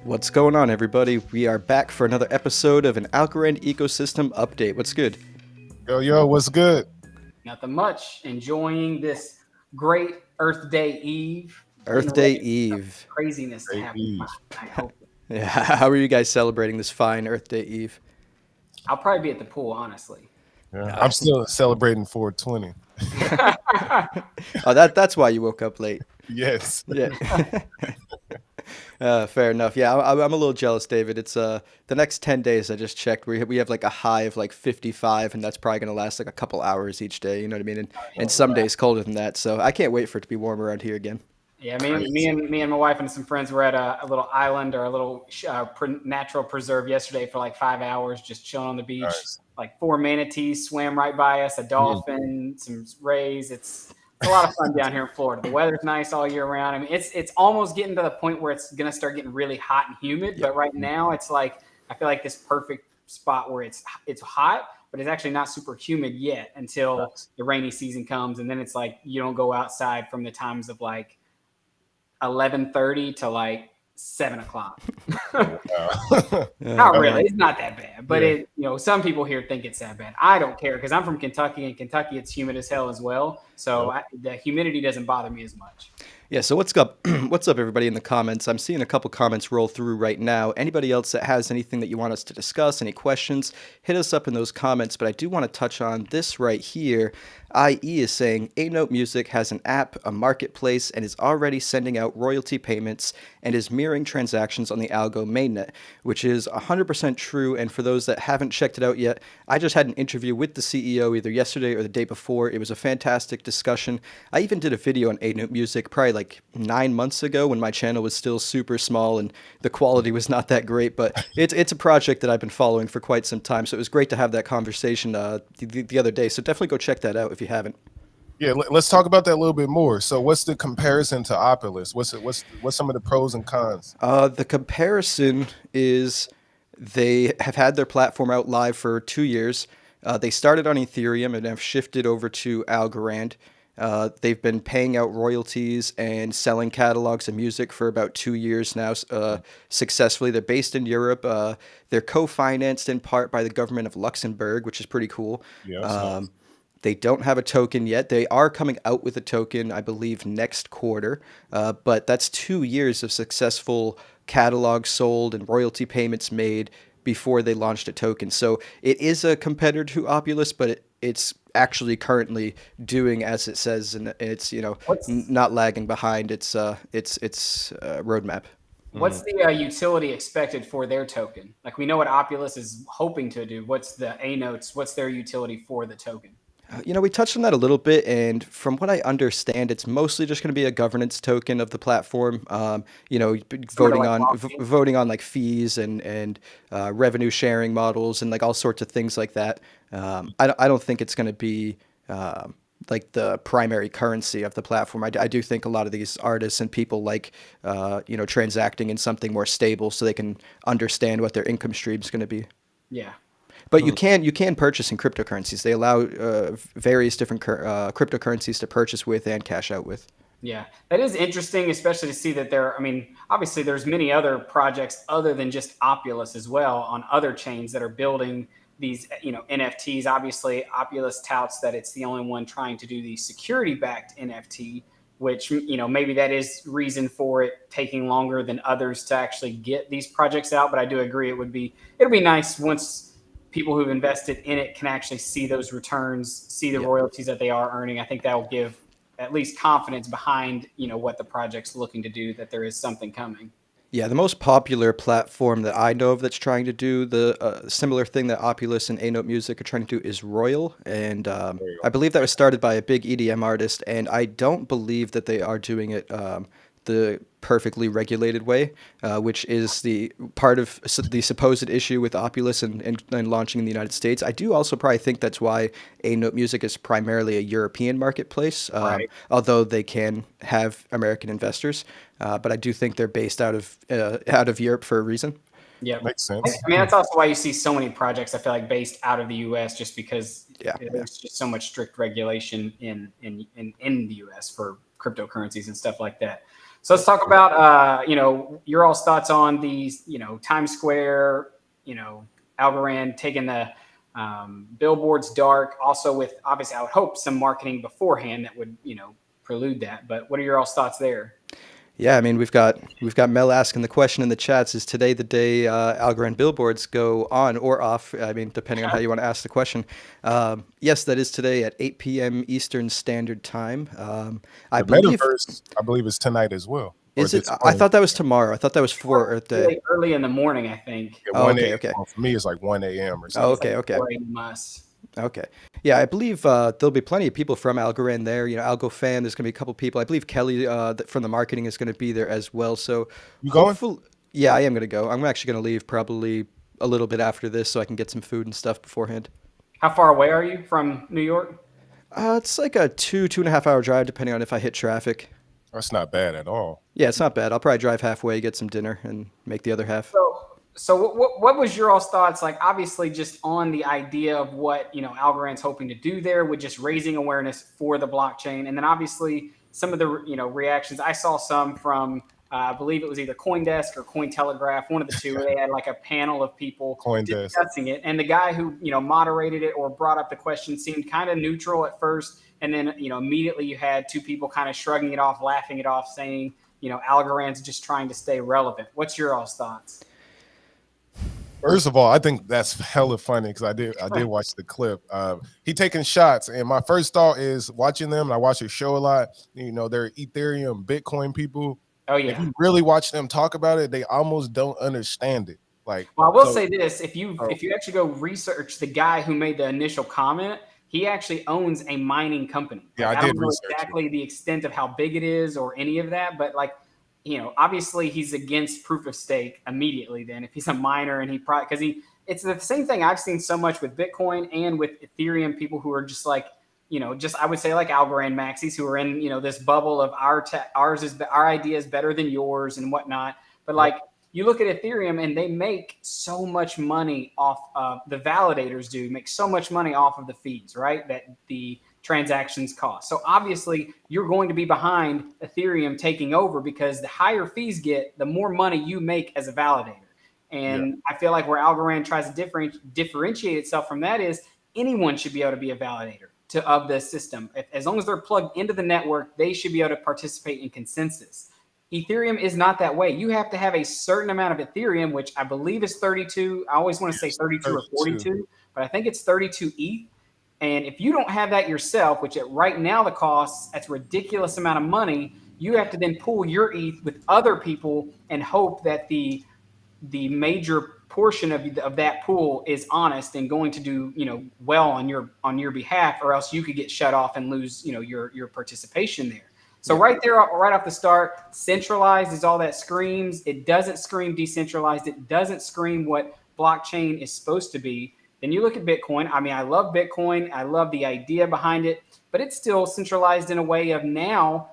What's going on, everybody? We are back for another episode of an Algorand Ecosystem update. What's good? Yo, what's good? Nothing much. Enjoying this great Earth Day Eve. Getting Earth Day ready for some Eve. craziness to Great happen Eve. tonight, hopefully. Yeah, how are you guys celebrating this fine Earth Day Eve? I'll probably be at the pool, honestly. Yeah, I'm still celebrating 420. Oh, that's why you woke up late. Yes. Yeah. Fair enough. Yeah, I'm a little jealous, David. It's the next 10 days I just checked. We have like a high of like 55, and that's probably gonna last like a couple hours each day. You know what I mean? And some days colder than that. So I can't wait for it to be warm around here again. Yeah, me and my wife and some friends were at a little island or a little natural preserve yesterday for like 5 hours, just chilling on the beach. Nice. Like 4 manatees swam right by us, a dolphin, some rays. It's a lot of fun down here in Florida. The weather's nice all year round. I mean, it's almost getting to the point where it's gonna start getting really hot and humid. But right now, it's like I feel like this perfect spot where it's hot, but it's actually not super humid yet until the rainy season comes, and then it's like you don't go outside from the times of like 11:30 to like 7 o'clock. Not really. It's not that bad, but some people here think it's that bad. I don't care because I'm from Kentucky, and Kentucky it's humid as hell as well. So the humidity doesn't bother me as much. Yeah, so what's up? What's up, everybody in the comments? I'm seeing a couple comments roll through right now. Anybody else that has anything that you want us to discuss, any questions, hit us up in those comments. But I do want to touch on this right here. IE is saying Anote Music has an app, a marketplace, and is already sending out royalty payments and is mirroring transactions on the Algo mainnet, which is 100% true. And for those that haven't checked it out yet, I just had an interview with the CEO either yesterday or the day before. It was a fantastic discussion. I even did a video on Anote Music probably like 9 months ago when my channel was still super small and the quality was not that great, but it's a project that I've been following for quite some time. So it was great to have that conversation the other day. So definitely go check that out if you haven't. Yeah, let's talk about that a little bit more. So what's the comparison to Opulus? What's some of the pros and cons? The comparison is they have had their platform out live for 2 years. They started on Ethereum and have shifted over to Algorand. They've been paying out royalties and selling catalogs of music for about 2 years now successfully. They're based in Europe. They're co-financed in part by the government of Luxembourg, which is pretty cool. Yeah, that's nice. They don't have a token yet. They are coming out with a token, I believe, next quarter. But that's 2 years of successful catalogs sold and royalty payments made before they launched a token. So it is a competitor to Opulus, but it's actually currently doing as it says, and it's not lagging behind its roadmap. What's the utility expected for their token? Like we know what Opulus is hoping to do. What's the Anotes? What's their utility for the token? We touched on that a little bit, and from what I understand, it's mostly just going to be a governance token of the platform. Voting like on blockchain? voting on like fees and revenue sharing models and like all sorts of things like that. I don't think it's going to be like the primary currency of the platform. I do think a lot of these artists and people like transacting in something more stable so they can understand what their income stream is going to be. Yeah. But you can purchase in cryptocurrencies. They allow various different cryptocurrencies to purchase with and cash out with. Yeah, that is interesting, especially to see that obviously there's many other projects other than just Opulus as well on other chains that are building these, NFTs. Obviously, Opulus touts that it's the only one trying to do the security-backed NFT, which, maybe that is reason for it taking longer than others to actually get these projects out. But I do agree it'll be nice once people who've invested in it can actually see those returns, see the royalties that they are earning. I think that will give at least confidence behind, what the project's looking to do, that there is something coming. Yeah, the most popular platform that I know of that's trying to do the similar thing that Opulus and Anote Music are trying to do is Royal, and There you I believe that was started by a big EDM artist, and I don't believe that they are doing it the perfectly regulated way, which is the part of the supposed issue with Opulus and launching in the United States. I do also probably think that's why A-Note Music is primarily a European marketplace, Right. although they can have American investors. But I do think they're based out of Europe for a reason. Yep. makes I sense. mean, that's also why you see so many projects, I feel like, based out of the US, just because Yeah, there's just so much strict regulation in the US for cryptocurrencies and stuff like that. So let's talk about your all's thoughts on these, Times Square, Algorand taking the billboards dark. Also, with obviously, I would hope some marketing beforehand that would prelude that. But what are your all's thoughts there? Yeah, I mean we've got Mel asking the question in the chats: is today the day Algorand billboards go on or off? I mean, depending on how you want to ask the question. Yes, that is today at 8 p.m. Eastern Standard Time. I The believe metaverse, I believe, is tonight as well, or is it? this I morning. thought that was tomorrow. I thought that was for Earth Day. Really early in the morning, I think. At Oh, 1 okay, a.m. okay, Well, for me, it's like 1 a.m. or oh, something. It's like okay, okay. 4 a.m. us. Okay. Yeah, I believe there'll be plenty of people from Algorand there. Algo fan, there's going to be a couple people. I believe Kelly from the marketing is going to be there as well. So You going? hopefully, yeah, I am going to go. I'm actually going to leave probably a little bit after this so I can get some food and stuff beforehand. How far away are you from New York? It's like a 2.5 hour drive depending on if I hit traffic. That's not bad at all. Yeah, it's not bad. I'll probably drive halfway, get some dinner, and make the other half. So what was your all's thoughts? Like, obviously, just on the idea of what Algorand's hoping to do there with just raising awareness for the blockchain, and then obviously some of the reactions. I saw some from I believe it was either CoinDesk or Cointelegraph, one of the two, where they had like a panel of people CoinDesk. discussing it, and the guy who moderated it or brought up the question seemed kind of neutral at first, and then immediately you had two people kind of shrugging it off, laughing it off, saying Algorand's just trying to stay relevant. What's your all's thoughts? First of all, I think that's hella funny because I did watch the clip. He taking shots, and my first thought is watching them. And I watch his show a lot. They're Ethereum, Bitcoin people. Oh If yeah. you really watch them talk about it, they almost don't understand it. Like, Well, I will so, say this: if you actually go research the guy who made the initial comment, he actually owns a mining company. yeah, Like, I I don't did know research it. exactly the extent of how big it is or any of that, but like, obviously he's against proof of stake immediately. Then, if he's a miner and he probably it's the same thing I've seen so much with Bitcoin and with Ethereum people who are just like, just I would say like Algorand maxis who are in this bubble of our idea is better than yours and whatnot. But like, you look at Ethereum and they make so much money off of the validators make so much money off of the fees, right? That the transactions cost. So obviously you're going to be behind Ethereum taking over because the higher fees get, the more money you make as a validator. And I feel like where Algorand tries to differentiate itself from that is anyone should be able to be a validator of the system. As long as they're plugged into the network, they should be able to participate in consensus. Ethereum is not that way. You have to have a certain amount of Ethereum, which I believe is 32. I always want to say 32 or 42, but I think it's 32 ETH. And if you don't have that yourself, which right now the cost, that's a ridiculous amount of money, you have to then pool your ETH with other people and hope that the major portion of that pool is honest and going to do well on your behalf, or else you could get shut off and lose your participation there. So right there, right off the start, centralized is all that screams. It doesn't scream decentralized. It doesn't scream what blockchain is supposed to be. Then you look at Bitcoin. I mean, I love Bitcoin. I love the idea behind it, but it's still centralized in a way of now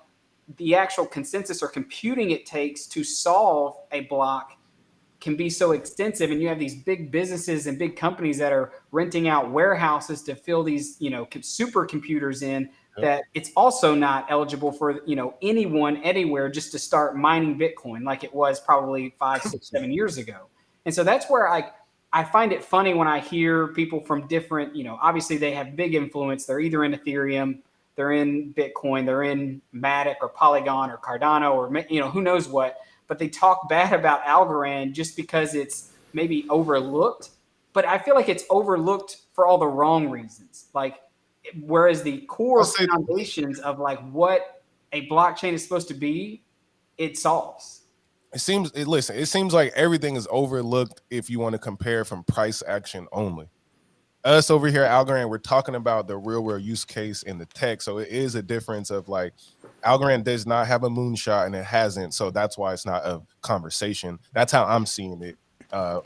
the actual consensus or computing it takes to solve a block can be so extensive, and you have these big businesses and big companies that are renting out warehouses to fill these supercomputers in, that it's also not eligible for anyone anywhere just to start mining Bitcoin like it was probably 5, 6, 7 years ago. And so that's where I find it funny when I hear people from different, obviously they have big influence. They're either in Ethereum, they're in Bitcoin, they're in Matic or Polygon or Cardano or who knows what, but they talk bad about Algorand just because it's maybe overlooked. But I feel like it's overlooked for all the wrong reasons. Like, whereas the core foundations of like what a blockchain is supposed to be, it solves. It seems like everything is overlooked if you want to compare from price action only. Us over here at Algorand, we're talking about the real world use case in the tech. So it is a difference of like Algorand does not have a moonshot and it hasn't. So that's why it's not a conversation. That's how I'm seeing it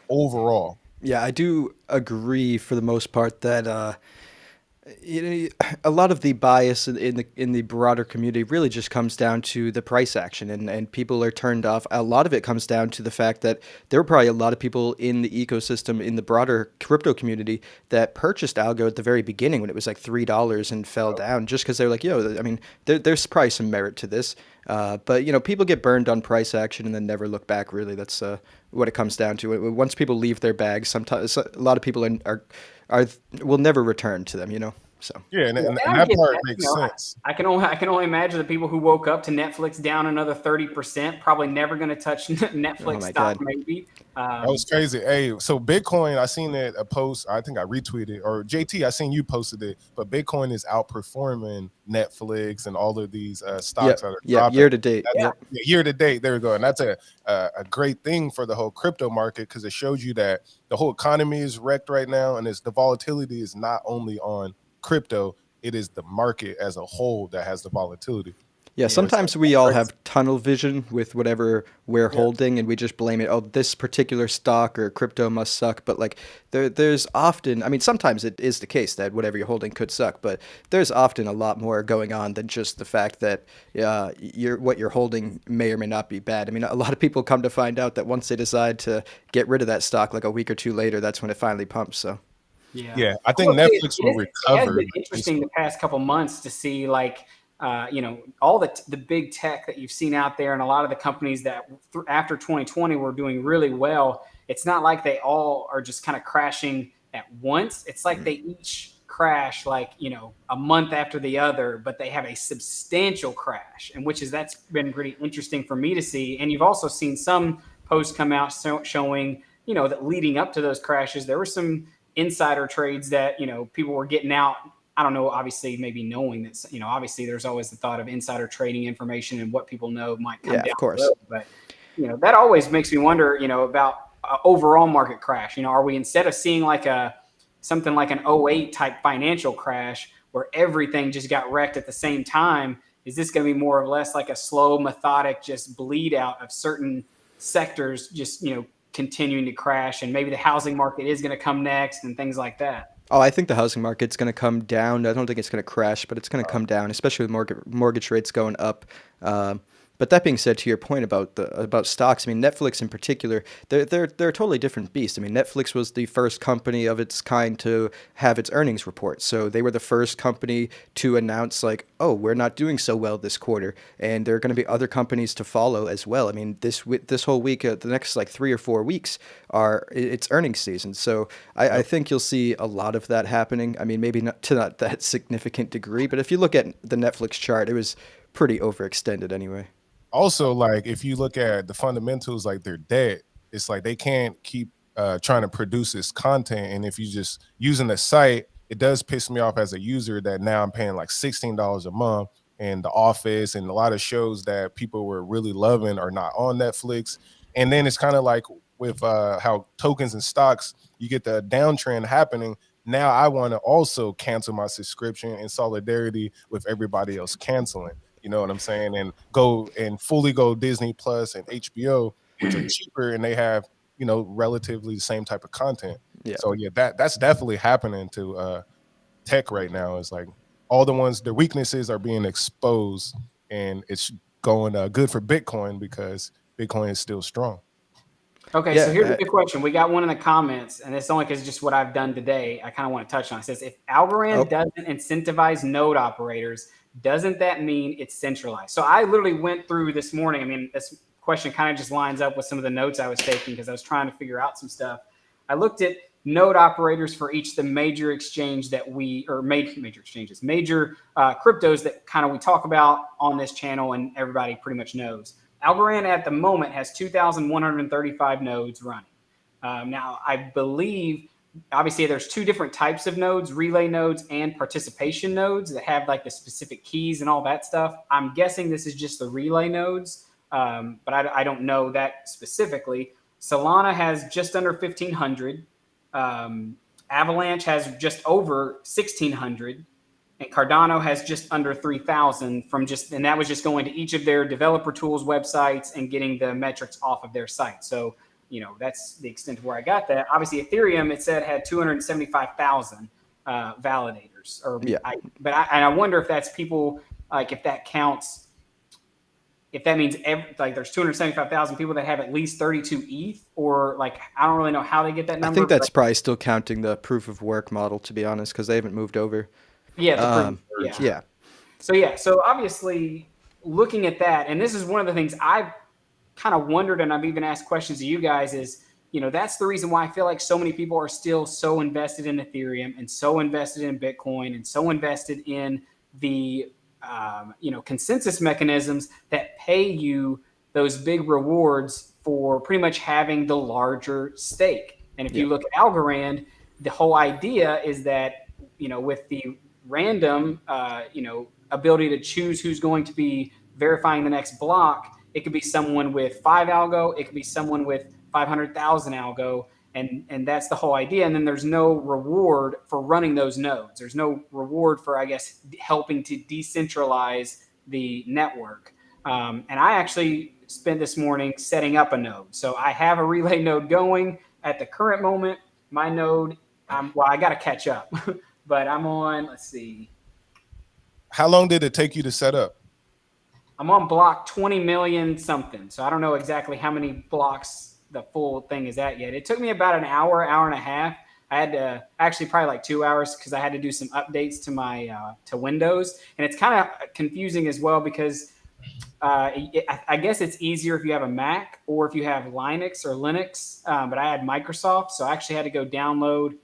overall. Yeah, I do agree for the most part that A lot of the bias in the broader community really just comes down to the price action, and people are turned off. A lot of it comes down to the fact that there were probably a lot of people in the ecosystem in the broader crypto community that purchased algo at the very beginning when it was like $3 and fell down just because they're like, yo, I mean, there's probably some merit to this. But people get burned on price action and then never look back. Really, that's what it comes down to. Once people leave their bags, sometimes a lot of people are will never return to them. So Yeah, Yeah, and and I that get part that. makes sense. I can only imagine the people who woke up to Netflix down another 30%, probably never going to touch oh Netflix my stock, god. maybe. That was crazy. Hey, so Bitcoin, I seen it a post. I think I retweeted, or JT, I seen you posted it. But Bitcoin is outperforming Netflix and all of these stocks Yep. that are Yep. dropping. Year to date. That's Yeah. Yep. year to date. There we go, and that's a great thing for the whole crypto market because it shows you that the whole economy is wrecked right now, and the volatility is not only on crypto; it is the market as a whole that has the volatility. Yeah, So it's like sometimes we that's all crazy. have tunnel vision with whatever we're Yeah. holding, and we just blame it. Oh, this particular stock or crypto must suck. But like, there's often, I mean, sometimes it is the case that whatever you're holding could suck, but there's often a lot more going on than just the fact that what you're holding may or may not be bad. I mean, a lot of people come to find out that once they decide to get rid of that stock, like a week or two later, that's when it finally pumps. So. Yeah, Yeah, I I think will say Netflix will it has recover been interesting based the past couple months to see like all the big tech that you've seen out there, and a lot of the companies that after 2020 were doing really well. It's not like they all are just kind of crashing at once. It's like they each crash like a month after the other, but they have a substantial crash, and that's been pretty interesting for me to see. And you've also seen some posts come out showing that leading up to those crashes, there were some insider trades that people were getting out. I don't know, obviously maybe knowing that obviously there's always the thought of insider trading information and what people know might come Yeah, down of the road, course. but that always makes me wonder about overall market crash. Are we, instead of seeing like something like an '08 type financial crash where everything just got wrecked at the same time, is this going to be more or less like a slow methodic just bleed out of certain sectors, just continuing to crash, and maybe the housing market is going to come next and things like that? Oh, I think the housing market's going to come down. I don't think it's going to crash, but it's going to come down, especially with mortgage rates going up. Um, but that being said, to your point about stocks, I mean Netflix in particular, they're a totally different beast. I mean Netflix was the first company of its kind to have its earnings report, so they were the first company to announce like, oh, we're not doing so well this quarter, and there are going to be other companies to follow as well. I mean this whole week, the next like 3 or 4 weeks are it's earnings season, so I Yep. think you'll see a lot of that happening. I mean, maybe not that significant degree, but if you look at the Netflix chart, it was pretty overextended anyway. Also, like if you look at the fundamentals, like their debt, it's like they can't keep trying to produce this content. And if you just using the site, it does piss me off as a user that now I'm paying like $16 a month, and The Office and a lot of shows that people were really loving are not on Netflix. And then it's kind of like with how tokens and stocks, you get the downtrend happening. Now I want to also cancel my subscription in solidarity with everybody else canceling. You know what I'm saying? And go and fully go Disney Plus and HBO, which are cheaper and they have, relatively the same type of content. Yeah. So yeah, that's definitely happening to tech right now. It's like all their weaknesses are being exposed, and it's going good for Bitcoin because Bitcoin is still strong. Okay, so Yeah. here's a good question. We got one in the comments, and it's only because just what I've done today. I kind of want to touch on. It says, if Algorand Oh, doesn't incentivize node operators, doesn't that mean it's centralized? So I literally went through this morning. I mean, this question kind of just lines up with some of the notes I was taking because I was trying to figure out some stuff. I looked at node operators for each of the major exchange that major exchanges, major cryptos that kind of we talk about on this channel and everybody pretty much knows. Algorand at the moment has 2,135 nodes running. Now, I believe, obviously, there's two different types of nodes, relay nodes and participation nodes that have like the specific keys and all that stuff. I'm guessing this is just the relay nodes, but I don't know that specifically. Solana has just under 1,500. Avalanche has just over 1,600, and Cardano has just under 3,000 and that was just going to each of their developer tools websites and getting the metrics off of their site. So, that's the extent of where I got that. Obviously, Ethereum, it said, had 275,000. validators. Yeah. And I wonder if that's people, like if that counts, if that means like there's 275,000 people that have at least 32 ETH, or like I don't really know how they get that I number, think but that's probably still counting the proof of work model, to be honest, because they haven't moved over. yeah, the proof. Um, Yeah. yeah. So obviously looking at that, and this is one of the things I've kind of wondered, and I've even asked questions to you guys, is that's the reason why I feel like so many people are still so invested in Ethereum and so invested in Bitcoin and so invested in the consensus mechanisms that pay you those big rewards for pretty much having the larger stake. And if Yeah. you look at Algorand, the whole idea is that with the random ability to choose who's going to be verifying the next block, it could be someone with 5 algo, it could be someone with 500,000 algo, and that's the whole idea. And then there's no reward for running those nodes. There's no reward for, I guess, helping to decentralize the network. And I actually spent this morning setting up a node. So I have a relay node going at the current moment. My node, I got to catch up, but I'm on, let's see. How long did it take you to set up? I'm on block 20 million something. So I don't know exactly how many blocks the full thing is at yet. It took me about an hour, hour and a half. I had to actually probably like 2 hours because I had to do some updates to my to Windows, and it's kind of confusing as well because I guess it's easier if you have a Mac or if you have Linux or Linux. But I had Microsoft, so I actually had to go download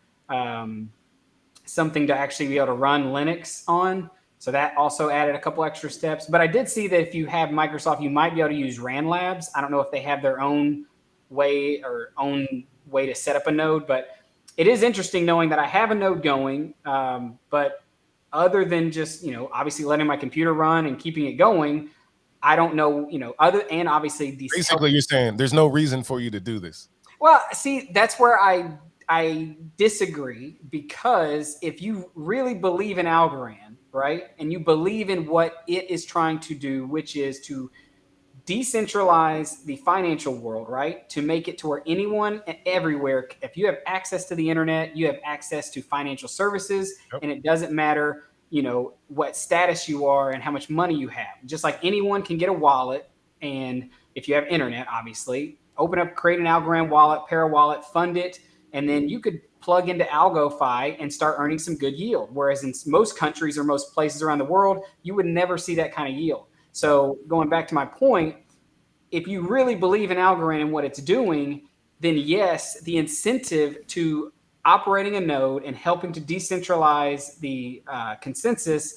something to actually be able to run Linux on. So that also added a couple extra steps. But I did see that if you have Microsoft, you might be able to use RAN Labs. I don't know if they have their own way to set up a node, but it is interesting knowing that I have a node going. But other than just, obviously letting my computer run and keeping it going, I don't know, and obviously Basically, you're saying there's no reason for you to do this. Well, see, that's where I disagree, because if you really believe in Algorand, right, and you believe in what it is trying to do, which is to decentralize the financial world, right, to make it to where anyone and everywhere, if you have access to the internet, you have access to financial services, Yep. and it doesn't matter, what status you are and how much money you have. Just like anyone can get a wallet, and if you have internet, obviously, open up, create an Algorand wallet, pair a wallet, fund it, and then you could plug into AlgoFi and start earning some good yield. Whereas in most countries or most places around the world, you would never see that kind of yield. So going back to my point, if you really believe in Algorand and what it's doing, then yes, the incentive to operating a node and helping to decentralize the consensus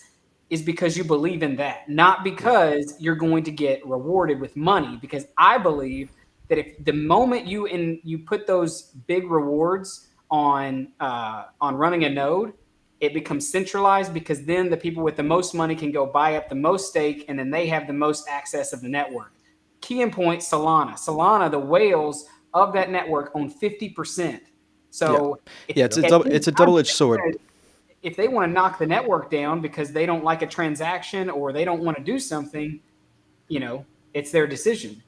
is because you believe in that, not because you're going to get rewarded with money. Because I believe that if the moment you put those big rewards on running a node, it becomes centralized, because then the people with the most money can go buy up the most stake, and then they have the most access of the network. Key in point, Solana, the whales of that network own 50%. So Yeah, it's a double-edged sword. If they want to knock the network down because they don't like a transaction or they don't want to do something, it's their decision.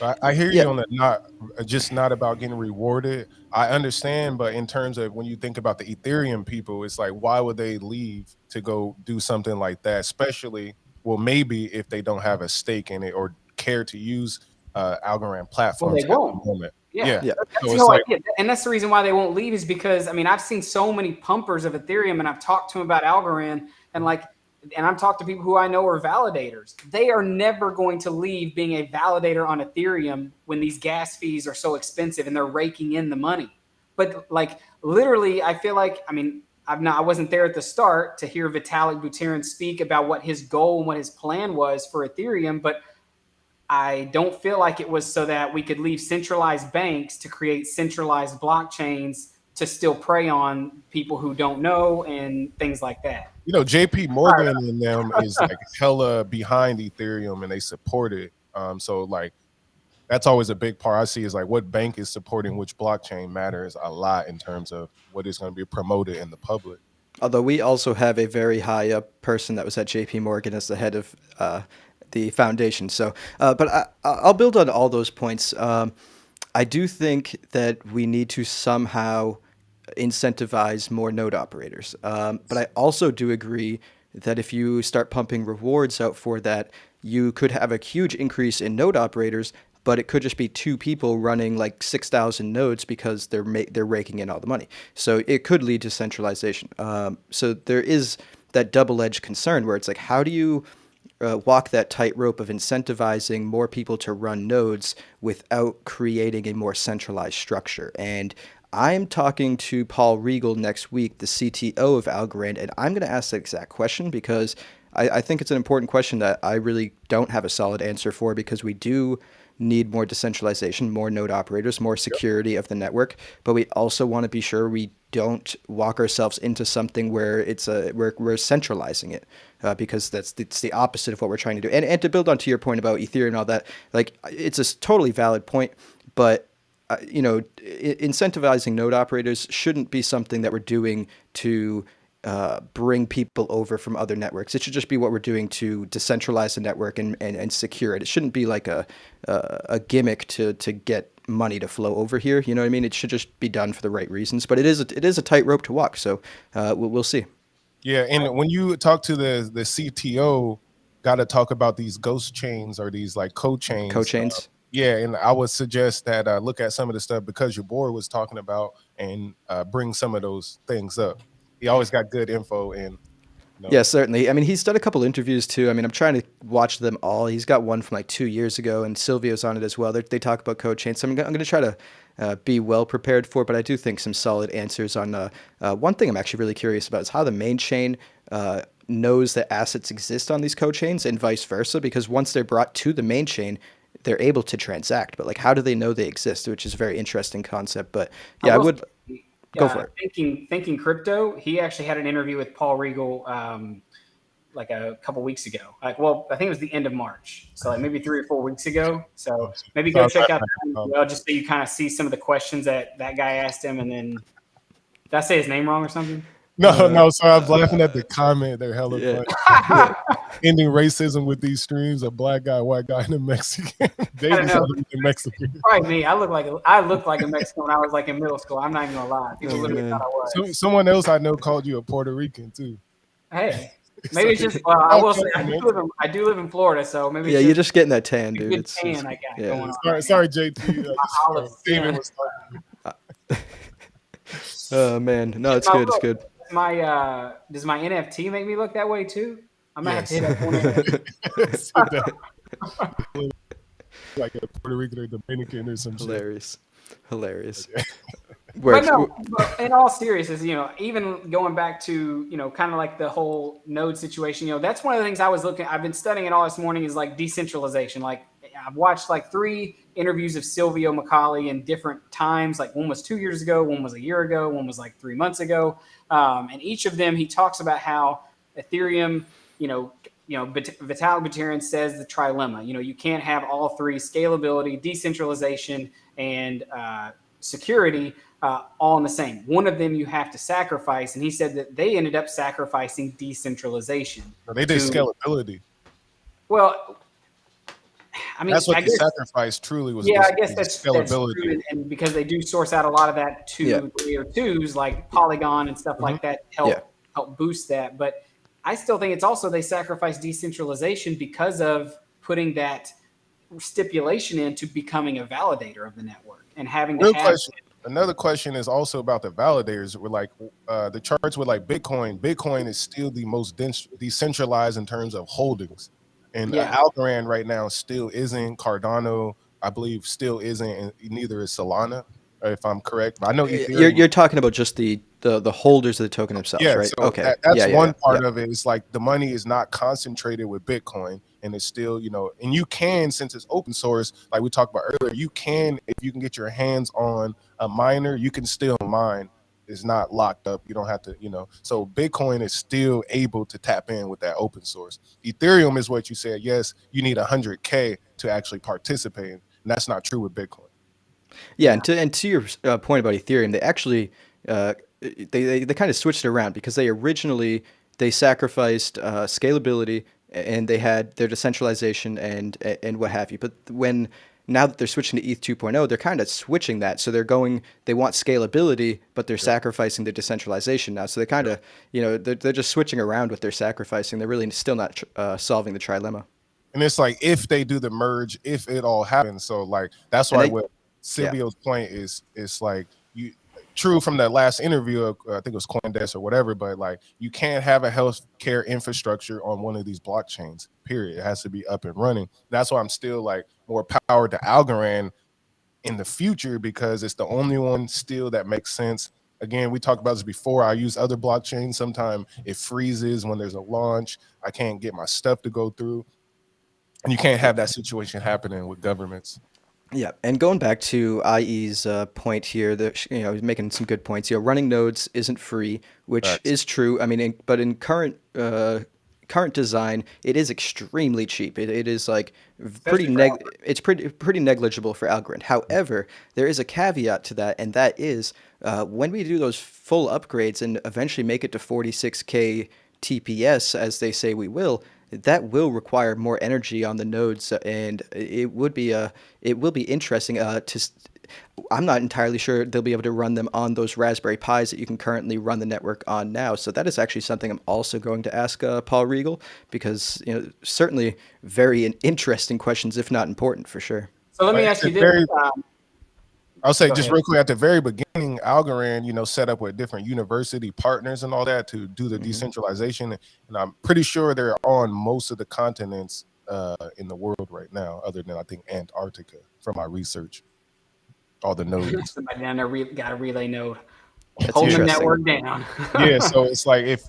I hear you on that. Not about getting rewarded. I understand, but in terms of when you think about the Ethereum people, it's like, why would they leave to go do something like that? Especially, well, maybe if they don't have a stake in it or care to use Algorand platforms they won't. at the moment. Yeah. Yeah. That's So the it's whole like, idea. And that's the reason why they won't leave, is because, I've seen so many pumpers of Ethereum, and I've talked to them about Algorand, and I've talked to people who I know are validators. They are never going to leave being a validator on Ethereum when these gas fees are so expensive and they're raking in the money. But literally, I feel like, I wasn't there at the start to hear Vitalik Buterin speak about what his goal and what his plan was for Ethereum, but I don't feel like it was so that we could leave centralized banks to create centralized blockchains to still prey on people who don't know and things like that. JP Morgan and them is like hella behind Ethereum and they support it. So like that's always a big part I see, is like what bank is supporting which blockchain matters a lot in terms of what is going to be promoted in the public. Although we also have a very high up person that was at JP Morgan as the head of the foundation. So, but I'll build on all those points. I do think that we need to somehow incentivize more node operators. But I also do agree that if you start pumping rewards out for that, you could have a huge increase in node operators, but it could just be two people running like 6,000 nodes because they're raking in all the money. So it could lead to centralization. So there is that double-edged concern where it's like, how do you walk that tightrope of incentivizing more people to run nodes without creating a more centralized structure? And I'm talking to Paul Riegel next week, the CTO of Algorand, and I'm going to ask that exact question because I think it's an important question that I really don't have a solid answer for, because we do need more decentralization, more node operators, more security of the network, but we also want to be sure we don't walk ourselves into something where we're centralizing it, because it's the opposite of what we're trying to do. And to build onto your point about Ethereum and all that, like, it's a totally valid point, but incentivizing node operators shouldn't be something that we're doing to bring people over from other networks. It should just be what we're doing to decentralize the network and secure it. It shouldn't be like a gimmick to get money to flow over here. You know what I mean? It should just be done for the right reasons. But it is a tightrope to walk. So we'll see. Yeah, and when you talk to the CTO, got to talk about these ghost chains or these like co-chains. Co-chains. Yeah, and I would suggest that look at some of the stuff because your board was talking about, and bring some of those things up. He always got good info, and yeah, certainly. I mean, he's done a couple interviews too. I mean, I'm trying to watch them all. He's got one from like 2 years ago, and Silvio's on it as well. They talk about code chains. So I'm going to try to be well prepared for it, but I do think some solid answers on one thing I'm actually really curious about is how the main chain knows that assets exist on these code chains and vice versa, because once they're brought to the main chain, they're able to transact. But like, how do they know they exist? Which is a very interesting concept. But yeah, I would go for it. Thinking crypto, he actually had an interview with Paul Riegel like a couple weeks ago. Like, well, I think it was the end of March, so like maybe 3 or 4 weeks ago. So maybe go check out that as well, just so you kind of see some of the questions that guy asked him. And then, did I say his name wrong or something? No. So I was laughing at the comment. They're hella funny. Ending racism with these streams: a black guy, white guy, and a Mexican. Davis Mexican. Probably me. I look like a Mexican when I was like in middle school. I'm not even gonna lie. People literally thought I was. Someone else I know called you a Puerto Rican too. Hey, maybe it's just. Well, I will say I do live in Florida, so maybe. Yeah, you're just getting that tan, dude. Good tan I got going on. Sorry, JT. David was Oh man, no, it's good. It's good. Does my NFT make me look that way too? I might have to hit that one. Like a Puerto Rican or Dominican or some Hilarious. Okay. But no, in all seriousness, even going back to, kind of like the whole node situation, that's one of the things I've been studying it all this morning is like decentralization. Like, I've watched like 3 interviews of Silvio McCauley in different times. Like, one was 2 years ago, one was a year ago, one was like 3 months ago. And each of them, he talks about how Ethereum, Vitalik Buterin says the trilemma. You can't have all 3: scalability, decentralization, and security all in the same. One of them you have to sacrifice, and he said that they ended up sacrificing decentralization. They did scalability. Well, I mean, that's what the sacrifice truly was. Yeah, I guess that's true, and because they do source out a lot of that to layer 2s like Polygon and stuff like that help boost that. But I still think it's also they sacrifice decentralization because of putting that stipulation into becoming a validator of the network and having to have. Another question is also about the validators. We're like the charts with like Bitcoin. Bitcoin is still the most decentralized in terms of holdings. And Algorand right now still isn't. Cardano, I believe, still isn't. And neither is Solana, if I'm correct. But I know you're talking about just the holders of the token themselves, right? So okay, that's one part of it. It's like the money is not concentrated with Bitcoin, and it's still, and you can, since it's open source, like we talked about earlier, you can, if you can get your hands on a miner, you can still mine. It's not locked up. You don't have to, so Bitcoin is still able to tap in with that open source. Ethereum is what you said. Yes, you need 100K to actually participate, and that's not true with Bitcoin. Yeah, and to your point about Ethereum, they actually they kind of switched it around, because they sacrificed scalability, and they had their decentralization and what have you. But when now that they're switching to ETH 2.0, they're kind of switching that. So they want scalability, but they're sacrificing the decentralization now. So they kind of, they're just switching around what they're sacrificing. They're really still not solving the trilemma. And it's like if they do the merge, if it all happens. So like that's And why they, what yeah, Silvio's point is, it's like you true from that last interview, I think it was CoinDesk or whatever, but like you can't have a healthcare infrastructure on one of these blockchains, period. It has to be up and running. That's why I'm still like more power to Algorand in the future, because it's the only one still that makes sense. Again, we talked about this before. I use other blockchains. Sometimes it freezes when there's a launch. I can't get my stuff to go through. And you can't have that situation happening with governments. yeah. And going back to IE's point here, that he's making some good points. Running nodes isn't free, which Facts. is true. I mean, but in current design, it is extremely cheap. It is like especially for Algorand. it's pretty negligible for Algorand. However, there is a caveat to that, and that is when we do those full upgrades and eventually make it to 46K TPS, as they say we will, that will require more energy on the nodes, and it will be interesting I'm not entirely sure they'll be able to run them on those Raspberry Pis that you can currently run the network on now. So that is actually something I'm also going to ask Paul Regal, because certainly very interesting questions, if not important, for sure. So let me At ask the you this. very, I'll say Go just ahead. real quick, at the very beginning, Algorand, set up with different university partners and all that to do the decentralization. And I'm pretty sure they're on most of the continents in the world right now, other than I think Antarctica, from my research. All the nodes. Somebody down there got a relay node, That's holding the interesting. network down. Yeah, so it's like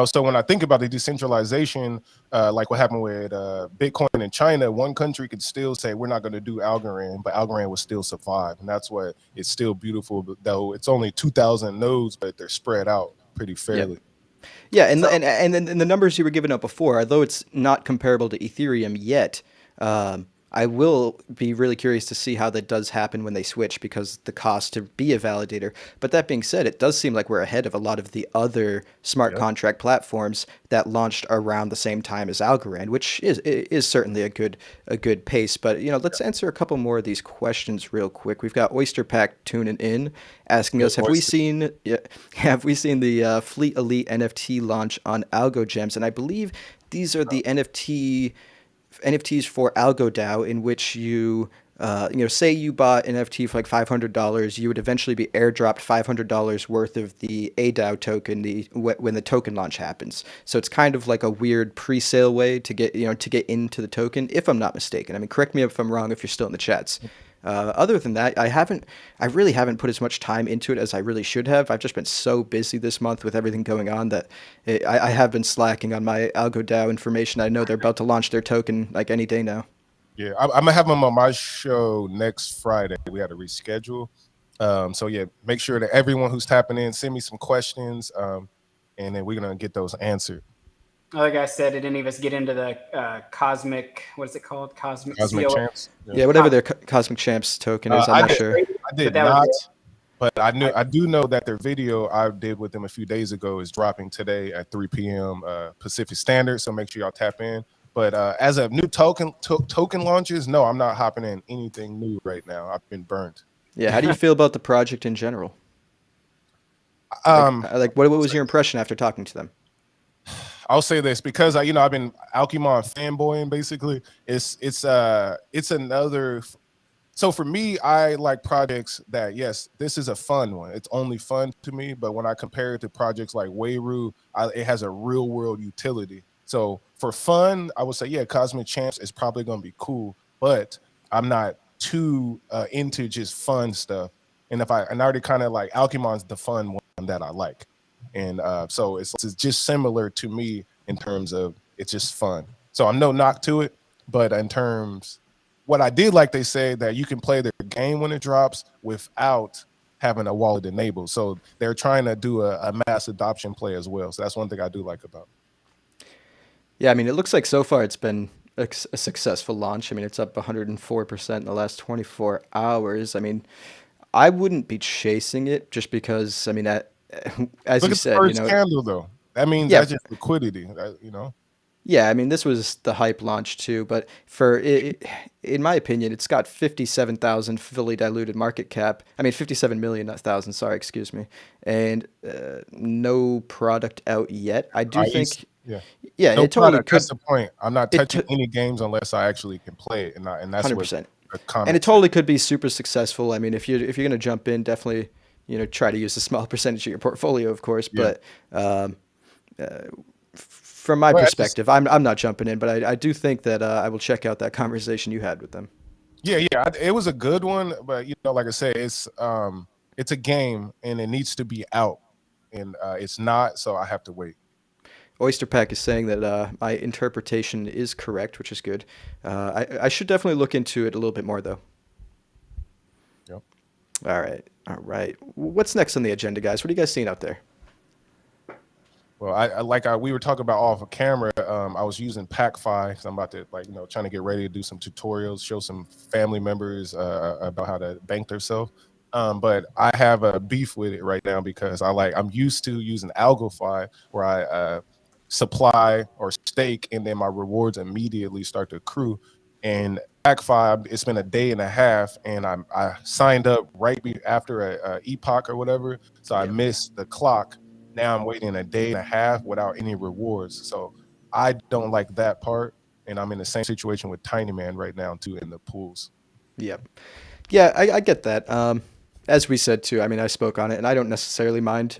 so when I think about the decentralization, like what happened with Bitcoin in China, one country could still say we're not going to do Algorand, but Algorand will still survive, and that's what it's still beautiful. Though it's only 2,000 nodes, but they're spread out pretty Yep. fairly. Yeah, and So and the numbers you were giving out before, although it's not comparable to Ethereum yet, I will be really curious to see how that does happen when they switch, because the cost to be a validator. But that being said, it does seem like we're ahead of a lot of the other smart Yep. contract platforms that launched around the same time as Algorand, which is certainly a good pace. But let's answer a couple more of these questions real quick. We've got Oysterpack tuning in, asking Good us, voice. have we seen the Fleet Elite NFT launch on Algo Gems? And I believe these are the NFTs for AlgoDAO, in which say you bought an NFT for like $500, you would eventually be airdropped $500 worth of the ADAO token when the token launch happens. So it's kind of like a weird pre-sale way to get into the token, if I'm not mistaken. I mean, correct me if I'm wrong if you're still in the chats. Other than that, I really haven't put as much time into it as I really should have. I've just been so busy this month with everything going on that I have been slacking on my AlgoDAO information. I know they're about to launch their token like any day now. Yeah, I'm gonna have them on my show next Friday. We had to reschedule. So yeah, make sure that everyone who's tapping in, send me some questions, and then we're gonna get those answered. like I said, did any of us get into the cosmic? What is it called? Cosmic Cosmic COA. Champs. Yeah, whatever their Cosmic Champs token is, I'm I not did. sure. I did But that was not, it. but I do know that their video I did with them a few days ago is dropping today at 3 p.m. Pacific Standard. So make sure y'all tap in. But as of new token launches, no, I'm not hopping in anything new right now. I've been burnt. Yeah, how do you feel about the project in general? Um, What was your impression after talking to them? I'll say this because I've been Alchemon fanboying basically. It's another. So for me, I like projects that, yes, this is a fun one. It's only fun to me, but when I compare it to projects like Wayru, it has a real world utility. So for fun, I would say, yeah, Cosmic Champs is probably going to be cool, but I'm not too into just fun stuff. And I already kind of like Alchemon's the fun one that I like. And so it's just similar to me in terms of it's just fun. So I'm no knock to it, but in terms, what I did like, they say that you can play their game when it drops without having a wallet enabled. So they're trying to do a mass adoption play as well. So that's one thing I do like about it. Yeah, I mean, it looks like so far it's been a successful launch. I mean, it's up 104% in the last 24 hours. I mean, I wouldn't be chasing it just because, I mean, as Look you at the said, first candle though. That means yeah, that's just liquidity, you know? Yeah, I mean, this was the hype launch too, but in my opinion, it's got 57,000 fully diluted market cap. I mean, 57 million, not thousand, sorry, excuse me. And no product out yet. I do think, Yeah. yeah, No it totally product. That's could, the point. I'm not it touching any games unless I actually can play it, and that's what 100%. the And it comment said. totally could be super successful. I mean, if you're going to jump in, definitely, try to use a small percentage of your portfolio, of course, Yeah. but from my Well, I just perspective, I'm not jumping in, but I do think that I will check out that conversation you had with them. yeah. It was a good one, but like I said, it's a game and it needs to be out, and it's not, so I have to wait. Oyster Pack is saying that my interpretation is correct, which is good. I should definitely look into it a little bit more, though. Yep. All right. All right. What's next on the agenda, guys? What are you guys seeing out there? Well, we were talking about off of camera. I was using pactfi because I'm about to trying to get ready to do some tutorials, show some family members about how to bank themselves. But I have a beef with it right now because I'm used to using algofy where I supply or stake and then my rewards immediately start to accrue. And pactfi, it's been a day and a half, and I signed up after a epoch or whatever, so I Yeah. missed the clock. Now I'm waiting a day and a half without any rewards. So I don't like that part. And I'm in the same situation with Tiny Man right now too in the pools. Yeah. Yeah, I get that. As we said too, I mean, I spoke on it, and I don't necessarily mind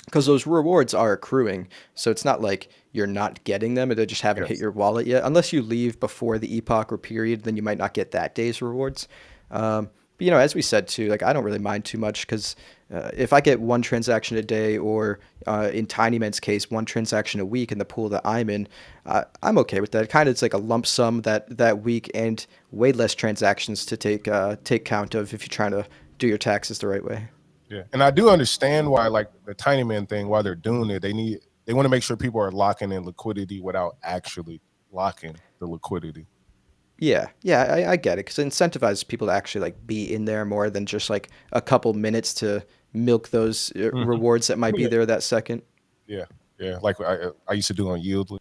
because those rewards are accruing. So it's not like you're not getting them, and they just haven't hit Yes. your wallet yet. Unless you leave before the epoch or period, then you might not get that day's rewards. But as we said too, like I don't really mind too much because if I get one transaction a day, or in Tiny Man's case, one transaction a week in the pool that I'm in, I'm okay with that. Kind of, it's like a lump sum that week, and way less transactions to take count of if you're trying to do your taxes the right way. Yeah. And I do understand why the Tiny Man thing, why they're doing it. They want to make sure people are locking in liquidity without actually locking the liquidity. Yeah, yeah, I get it because it incentivizes people to actually like be in there more than just like a couple minutes to milk those Mhm. rewards that might be Yeah. there that second. Yeah. Yeah. Like I used to do on Yieldly.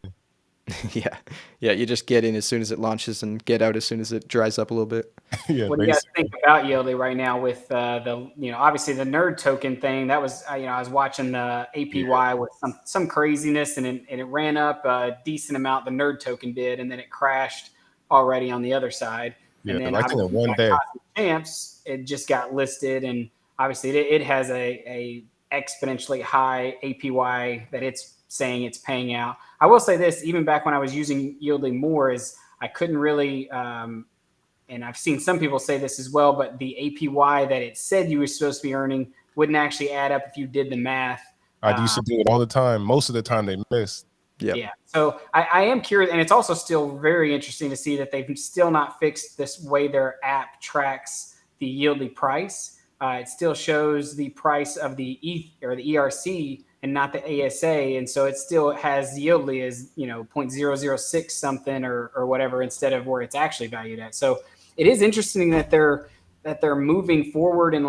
Yeah, yeah, you just get in as soon as it launches and get out as soon as it dries up a little bit. Yeah, What do you guys basically. think about Yieldly right now with the obviously the nerd token thing? That was I was watching the Yeah. APY with some craziness, and it ran up a decent amount. The nerd token did, and then it crashed already on the other side. Yeah. And then I think in obviously one day. Cosmic Champs, it just got listed, and obviously it has a exponentially high APY that it's saying it's paying out. I will say this: even back when I was using Yieldly more, is I couldn't really. And I've seen some people say this as well, but the APY that it said you were supposed to be earning wouldn't actually add up if you did the math. I used to do it all the time. Most of the time they missed. Yep. Yeah. So I am curious, and it's also still very interesting to see that they've still not fixed this way their app tracks the Yieldly price. It still shows the price of the ETH or the ERC and not the ASA, and so it still has Yieldly as 0.006 something or whatever instead of where it's actually valued at. So it is interesting that they're moving forward and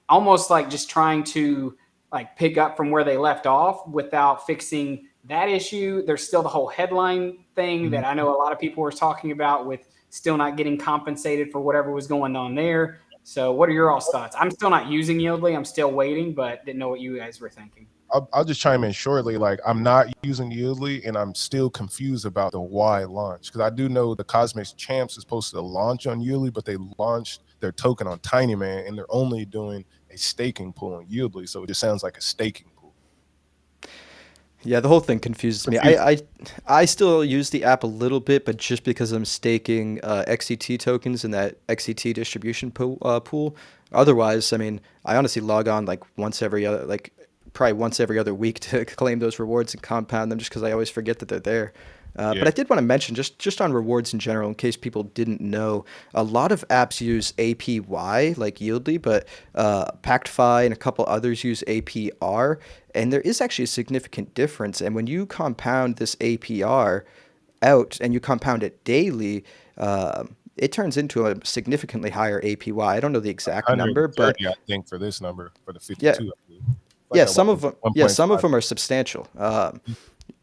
almost like just trying to like pick up from where they left off without fixing that issue. There's still the whole headline thing Mhm. that I know a lot of people were talking about with still not getting compensated for whatever was going on there. So what are your all's thoughts? I'm still not using Yieldly. I'm still waiting, but didn't know what you guys were thinking. I'll just chime in shortly. Like I'm not using Yieldly, and I'm still confused about the why launch because I do know the Cosmic Champs is supposed to launch on Yieldly, but they launched their token on Tiny Man, and they're only doing a staking pool on Yieldly, so it just sounds like a staking pool. Yeah, the whole thing confuses me. Confusing. I still use the app a little bit, but just because I'm staking XCT tokens in that XCT distribution pool. Otherwise, I mean, I honestly log on like probably once every other week to claim those rewards and compound them just because I always forget that they're there. Yeah. But I did want to mention just on rewards in general, in case people didn't know, a lot of apps use APY like Yieldly, but pactfi and a couple others use APR, and there is actually a significant difference. And when you compound this APR out and you compound it daily, it turns into a significantly higher APY. I don't know the exact number, but 130, I think, for this number for the yeah, 52. I believe. Like yeah, a some of them, yeah, some of 1.5. them are substantial.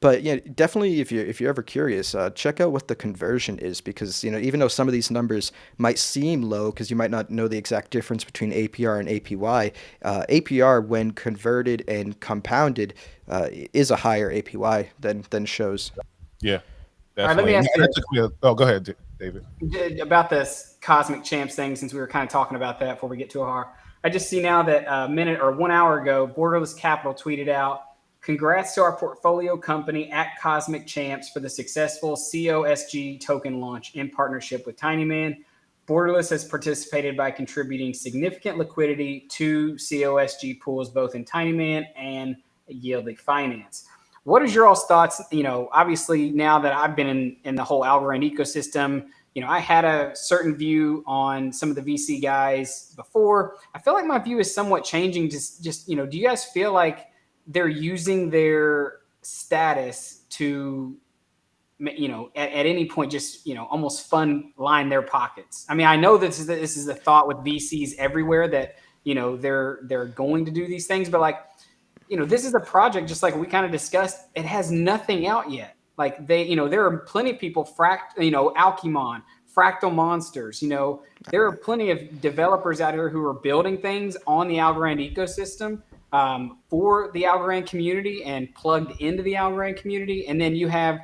But yeah, definitely if you're ever curious, check out what the conversion is because even though some of these numbers might seem low because you might not know the exact difference between APR and APY, APR when converted and compounded is a higher APY than shows. Yeah, All right, let definitely. me And ask that you took me. Oh, go ahead, David. about this Cosmic Champs thing, since we were kind of talking about that before we get to our. I just see now that a minute or 1 hour ago, Borderless Capital tweeted out, "Congrats to our portfolio company at Cosmic Champs for the successful COSG token launch in partnership with Tinyman. Borderless has participated by contributing significant liquidity to COSG pools both in Tinyman and Yielding Finance." What is your all's thoughts? Obviously now that I've been in the whole Algorand ecosystem, I had a certain view on some of the VC guys before. I feel like my view is somewhat changing. Just do you guys feel like they're using their status to, at any point, just almost fun line their pockets? I mean, I know this is a thought with VCs everywhere that they're going to do these things, but like this is a project, just like we kind of discussed, it has nothing out yet. Like there are plenty of people, Alchemon, Fractal Monsters, there are plenty of developers out here who are building things on the Algorand ecosystem for the Algorand community and plugged into the Algorand community. And then you have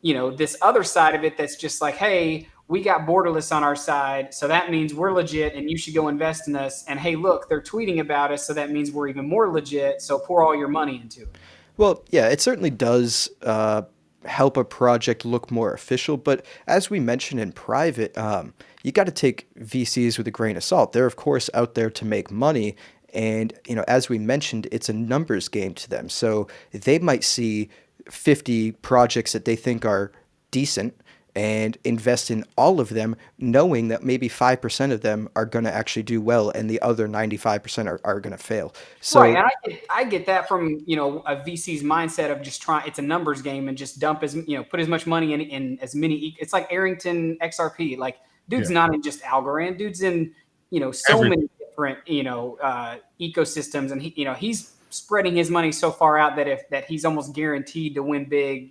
this other side of it that's just like, hey, we got Borderless on our side, so that means we're legit and you should go invest in us. And hey, look, they're tweeting about us, so that means we're even more legit, so pour all your money into it. Well, yeah, it certainly does help a project look more official. But as we mentioned in private, you got to take VCs with a grain of salt. They're, of course, out there to make money. And, as we mentioned, it's a numbers game to them. So they might see 50 projects that they think are decent and invest in all of them, knowing that maybe 5% of them are going to actually do well and the other 95% are going to fail. Right, So, and I get that from a VC's mindset of just trying. It's a numbers game and just dump put as much money in as many. It's like Arrington XRP. Like, dude's Yeah, not in just Algorand. Dude's in so every many different ecosystems, and he's spreading his money so far out that he's almost guaranteed to win big.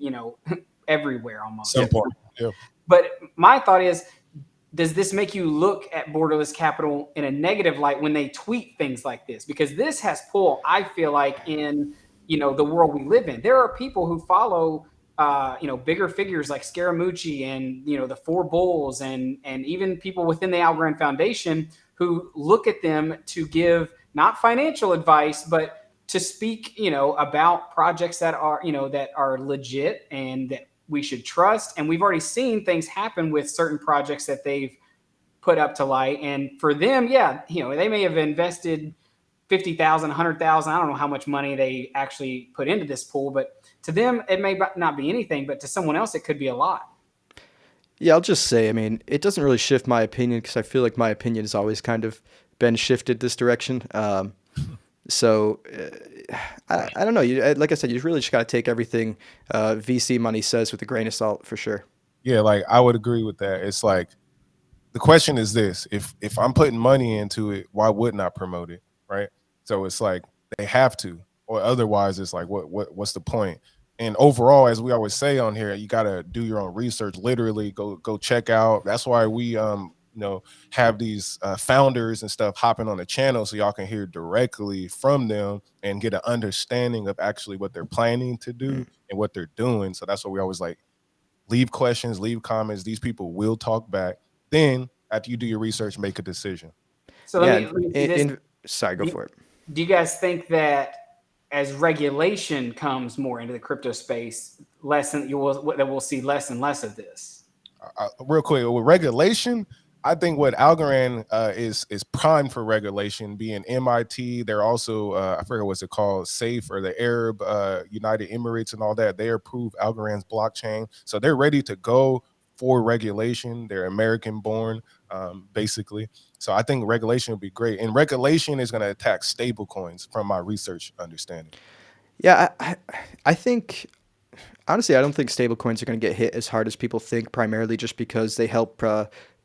Everywhere some almost. point. Yeah, But my thought is, does this make you look at Borderless Capital in a negative light when they tweet things like this? Because this has pull, I feel like, in the world we live in. There are people who follow bigger figures like Scaramucci and the Four Bulls and even people within the Algorand Foundation who look at them to give not financial advice, but to speak about projects that are legit and that we should trust. And we've already seen things happen with certain projects that they've put up to light. And for them, yeah, they may have invested 50,000, 100,000. I don't know how much money they actually put into this pool, but to them, it may not be anything, but to someone else, it could be a lot. yeah, I'll just say, I mean, it doesn't really shift my opinion because I feel like my opinion has always kind of been shifted this direction. So I don't know. Like I said, you really just got to take everything VC money says with a grain of salt for sure. yeah. Like I would agree with that. It's like the question is this: if I'm putting money into it, why wouldn't I promote it? Right. So it's like they have to, or otherwise, it's like what's the point? And overall, as we always say on here, you got to do your own research. Literally, go check out. That's why we have these founders and stuff hopping on the channel so y'all can hear directly from them and get an understanding of actually what they're planning to do and what they're doing. So that's what we always like, leave questions, leave comments. These people will talk back. Then after you do your research, make a decision. So let Yeah. me let me see this. Sorry, go Do, for it. do you guys think that as regulation comes more into the crypto space, that we'll see less and less of this? Real quick, with regulation, I think what Algorand is primed for regulation, being MIT. They're also I forget what's it called, SAFE, or the Arab United Emirates and all that. They approve Algorand's blockchain, so they're ready to go for regulation. They're American born, basically. So I think regulation would be great, and regulation is going to attack stable coins, from my research understanding. Yeah, I think honestly, I don't think stablecoins are going to get hit as hard as people think, primarily just because they help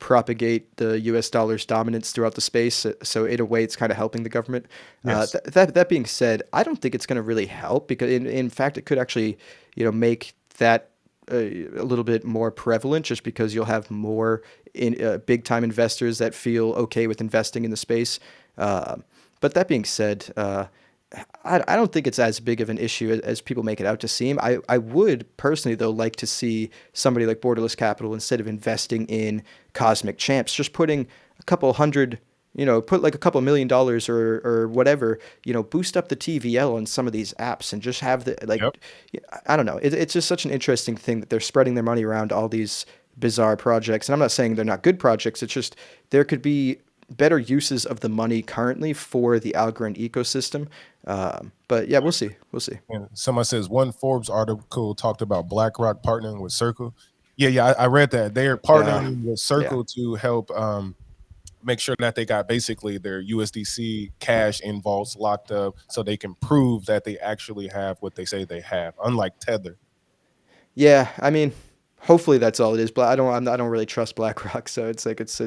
propagate the U.S. dollar's dominance throughout the space. So in a way, it's kind of helping the government. Yes. That being said, I don't think it's going to really help because in fact it could actually make that a little bit more prevalent just because you'll have more big time investors that feel okay with investing in the space. Uh, but that being said, I don't think it's as big of an issue as people make it out to seem. I would personally, though, like to see somebody like Borderless Capital, instead of investing in Cosmic Champs, just putting a couple hundred, put like a couple $1 million or whatever, boost up the TVL on some of these apps and just have the, like, Yep. I don't know. It's just such an interesting thing that they're spreading their money around all these bizarre projects. And I'm not saying they're not good projects. It's just there could be better uses of the money currently for the Algorand ecosystem. But yeah, we'll see. We'll see. And someone says one Forbes article talked about BlackRock partnering with Circle. Yeah, I read that. They are Yeah. partnering with Yeah. Circle to help make sure that they got basically their USDC cash in vaults locked up so they can prove that they actually have what they say they have, unlike Tether. Yeah. I mean, hopefully that's all it is. But I don't really trust BlackRock, so it's like it's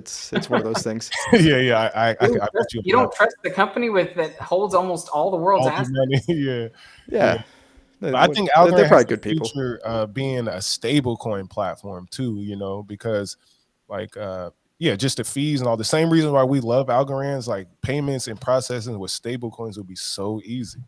one of those things. Yeah, I You bet you you don't trust the company with that holds almost all the world's all the assets. money. Yeah. Yeah. But I think They're Algorand has probably the good people. future being a stable coin platform too, because like yeah, just the fees and all the same reason why we love Algorand's like payments and processing with stable coins would be so easy.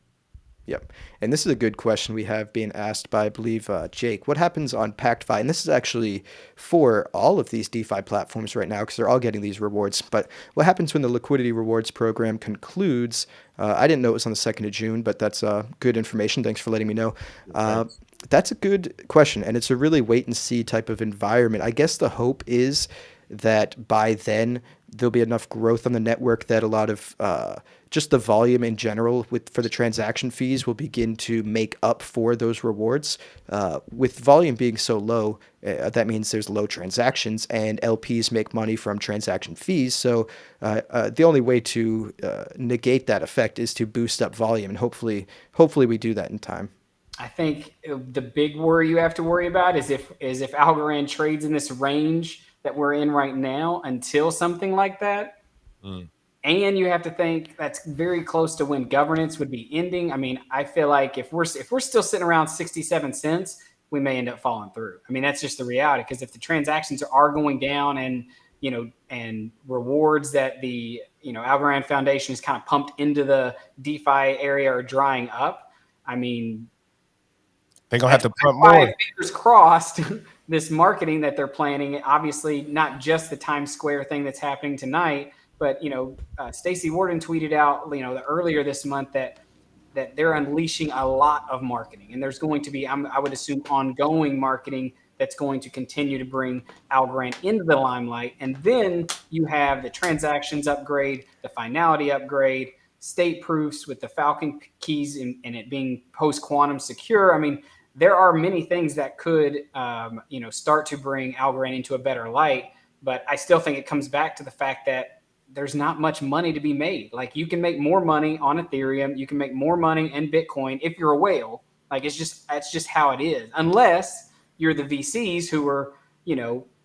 Yep. And this is a good question we have being asked by, I believe, Jake. What happens on pactfi? And this is actually for all of these DeFi platforms right now because they're all getting these rewards. But what happens when the liquidity rewards program concludes? I didn't know it was on the 2nd of June, but that's good information. Thanks for letting me know. Thanks. That's a good question. And it's a really wait and see type of environment. I guess the hope is that by then there'll be enough growth on the network that a lot of just the volume in general for the transaction fees will begin to make up for those rewards. With volume being so low, that means there's low transactions, and LPs make money from transaction fees. So the only way to negate that effect is to boost up volume, and hopefully we do that in time. I think the big worry you have to worry about is if Algorand trades in this range that we're in right now until something like that. Mm. And you have to think that's very close to when governance would be ending. I mean, I feel like if we're still sitting around 67 cents, we may end up falling through. I mean, that's just the reality, because if the transactions are going down and and rewards that the Algorand Foundation is kind of pumped into the DeFi area are drying up, I mean, They're gonna have to pump why, more. fingers crossed, this marketing that they're planning, obviously not just the Times Square thing that's happening tonight, but Stacey Warden tweeted out earlier this month that they're unleashing a lot of marketing, and there's going to be, I would assume, ongoing marketing that's going to continue to bring Algorand into the limelight. And then you have the transactions upgrade, the finality upgrade, state proofs with the Falcon keys, and it being post quantum secure. I mean, there are many things that could start to bring Algorand into a better light. But I still think it comes back to the fact that there's not much money to be made. Like, you can make more money on Ethereum, you can make more money in Bitcoin if you're a whale. Like, that's just how it is. Unless you're the VCs who are,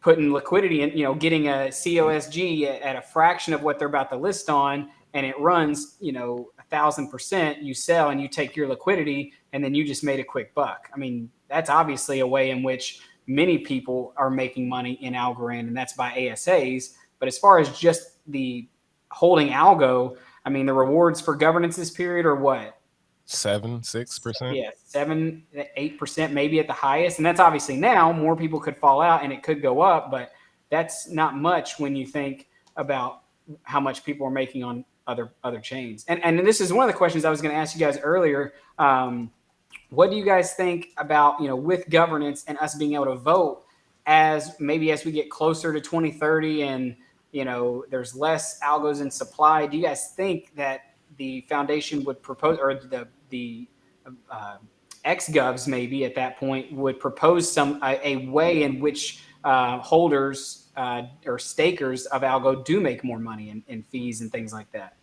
putting liquidity in, getting a COSG at a fraction of what they're about to list on, and it runs, 1,000%, you sell and you take your liquidity, and then you just made a quick buck. I mean, that's obviously a way in which many people are making money in Algorand, and that's by ASAs. But as far as just the holding algo, I mean, the rewards for governance this period are what? 7-6%. Yeah, 7-8% maybe at the highest. And that's obviously now more people could fall out and it could go up, but that's not much when you think about how much people are making on other chains. And this is one of the questions I was going to ask you guys earlier. What do you guys think about, with governance and us being able to vote as we get closer to 2030 and, there's less algos in supply? Do you guys think that the foundation would propose, or the ex-govs maybe at that point would propose a way in which holders or stakers of algo do make more money in fees and things like that?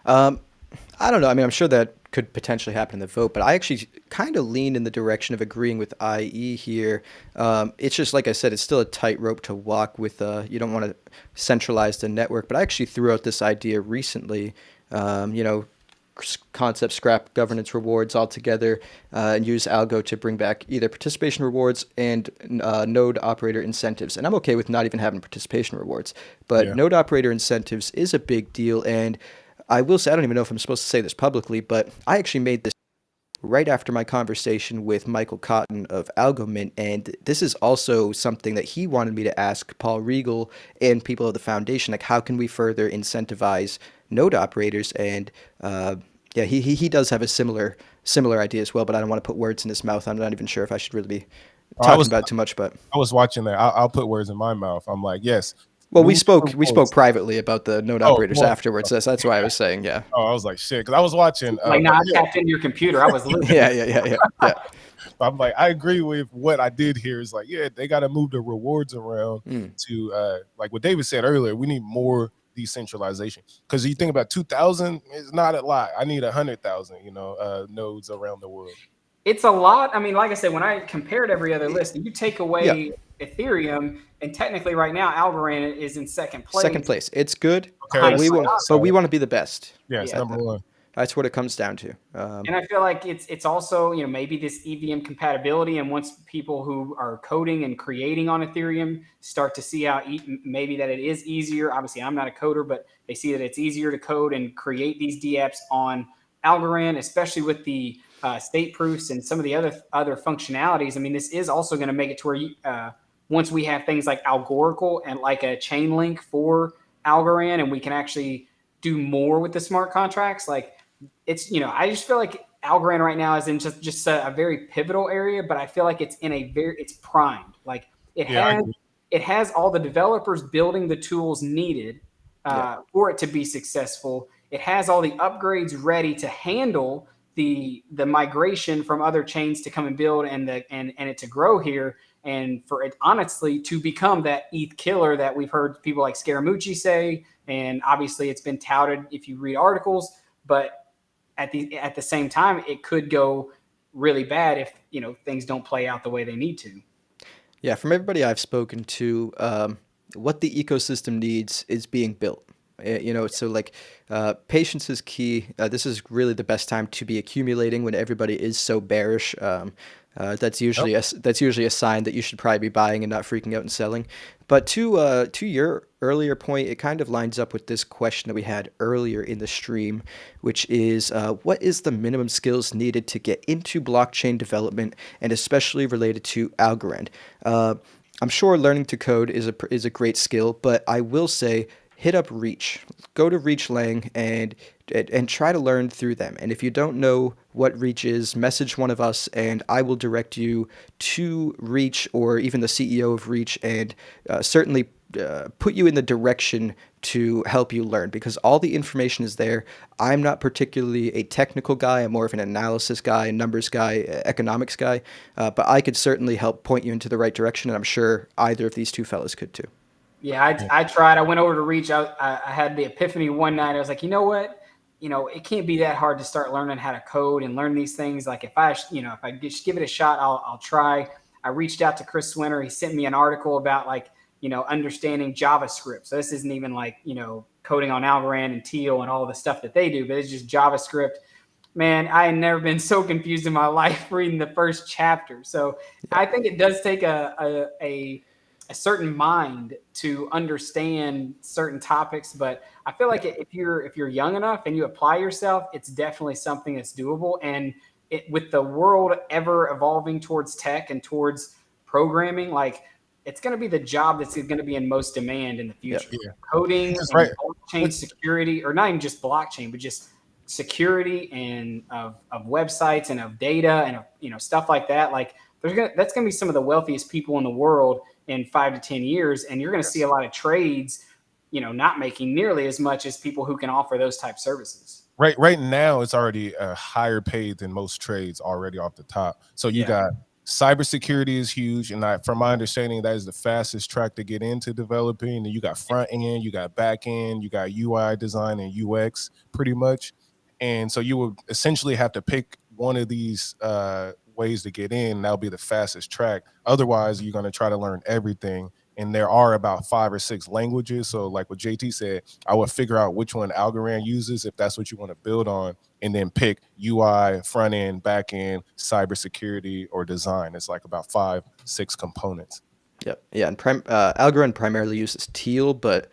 I don't know. I mean, I'm sure that could potentially happen in the vote. But I actually kind of lean in the direction of agreeing with IE here. It's just like I said, it's still a tightrope to walk with. You don't want to centralize the network. But I actually threw out this idea recently. You know, concept scrap governance rewards altogether and use algo to bring back either participation rewards and node operator incentives. And I'm okay with not even having participation rewards, but Yeah. node operator incentives is a big deal. And I will say, I don't even know if I'm supposed to say this publicly, but I actually made this right after my conversation with Michael Cotton of AlgoMint, and this is also something that he wanted me to ask Paul Regal and people of the foundation, like how can we further incentivize node operators? And yeah, he does have a similar idea as well, but I don't want to put words in his mouth. I'm not even sure if I should really be Oh, talking about it too much, but I was watching that. I'll put words in my mouth. I'm like, yes. well, we Move spoke rewards. privately about the node Oh, operators well, afterwards. That's why I was saying, yeah. oh, I was like, shit, because I was watching. Like, now I Yeah, tapped into your computer. I was listening. Yeah. I'm like, I agree with what I did here. Is like, yeah, they got to move the rewards around Mm. to like what David said earlier. We need more decentralization because you think about 2,000 is not a lot. I need 100,000, nodes around the world. It's a lot. I mean, like I said, when I compared every other list, you take away Ethereum, and technically right now Algorand is in second place. Second place. It's good, Okay, but Behind we Solana. want to be the best. Yeah, it's Yeah. number one. That's what it comes down to. And I feel like it's also, maybe this EVM compatibility, and once people who are coding and creating on Ethereum start to see how maybe that it is easier. Obviously, I'm not a coder, but they see that it's easier to code and create these DApps on Algorand, especially with the state proofs and some of the other functionalities. I mean, this is also going to make it to where once we have things like Algorical and like a chain link for Algorand, and we can actually do more with the smart contracts, like it's, I just feel like Algorand right now is in just a very pivotal area, but I feel like it's it's primed. Like it has all the developers building the tools needed for it to be successful. It has all the upgrades ready to handle the migration from other chains to come and build and it to grow here, and for it honestly to become that ETH killer that we've heard people like Scaramucci say, and obviously it's been touted if you read articles, but at the same time, it could go really bad if things don't play out the way they need to. Yeah, from everybody I've spoken to, what the ecosystem needs is being built. So like patience is key. This is really the best time to be accumulating when everybody is so bearish. That's usually a sign that you should probably be buying and not freaking out and selling. But to your earlier point, it kind of lines up with this question that we had earlier in the stream, which is what is the minimum skills needed to get into blockchain development, and especially related to Algorand. I'm sure learning to code is a great skill, but I will say hit up Reach. Go to Reach Lang and try to learn through them. And if you don't know what Reach is, message one of us and I will direct you to Reach or even the CEO of Reach, and certainly put you in the direction to help you learn, because all the information is there. I'm not particularly a technical guy. I'm more of an analysis guy, a numbers guy, economics guy. But I could certainly help point you into the right direction, and I'm sure either of these two fellas could too. Yeah, I tried. I went over to Reach. I had the epiphany one night. I was like, you know what? It can't be that hard to start learning how to code and learn these things. Like if I just give it a shot, I'll try. I reached out to Chris Swinner. He sent me an article about understanding JavaScript. So this isn't even like, coding on Algorand and Teal and all the stuff that they do, but it's just JavaScript. Man, I had never been so confused in my life reading the first chapter. So I think it does take a certain mind to understand certain topics, but I feel like if you're young enough and you apply yourself, it's definitely something that's doable. And with the world ever evolving towards tech and towards programming, like it's going to be the job that's going to be in most demand in the future. Yeah. Coding, and right. blockchain security, or not even just blockchain, but just security and of websites and of data and stuff like that. Like that's going to be some of the wealthiest people in the world in 5 to 10 years. And you're going to see a lot of trades, not making nearly as much as people who can offer those type services. Right now, it's already higher paid than most trades already off the top. So you got cybersecurity is huge. And from my understanding, that is the fastest track to get into developing. And you got front end, you got back end, you got UI design and UX pretty much. And so you would essentially have to pick one of these ways to get in. That'll be the fastest track. Otherwise, you're going to try to learn everything. And there are about 5 or 6 languages. So like what JT said, I would figure out which one Algorand uses if that's what you want to build on, and then pick UI, front end, back end, cybersecurity, or design. It's like about 5, 6 components. Yep. Yeah, and Algorand primarily uses Teal, but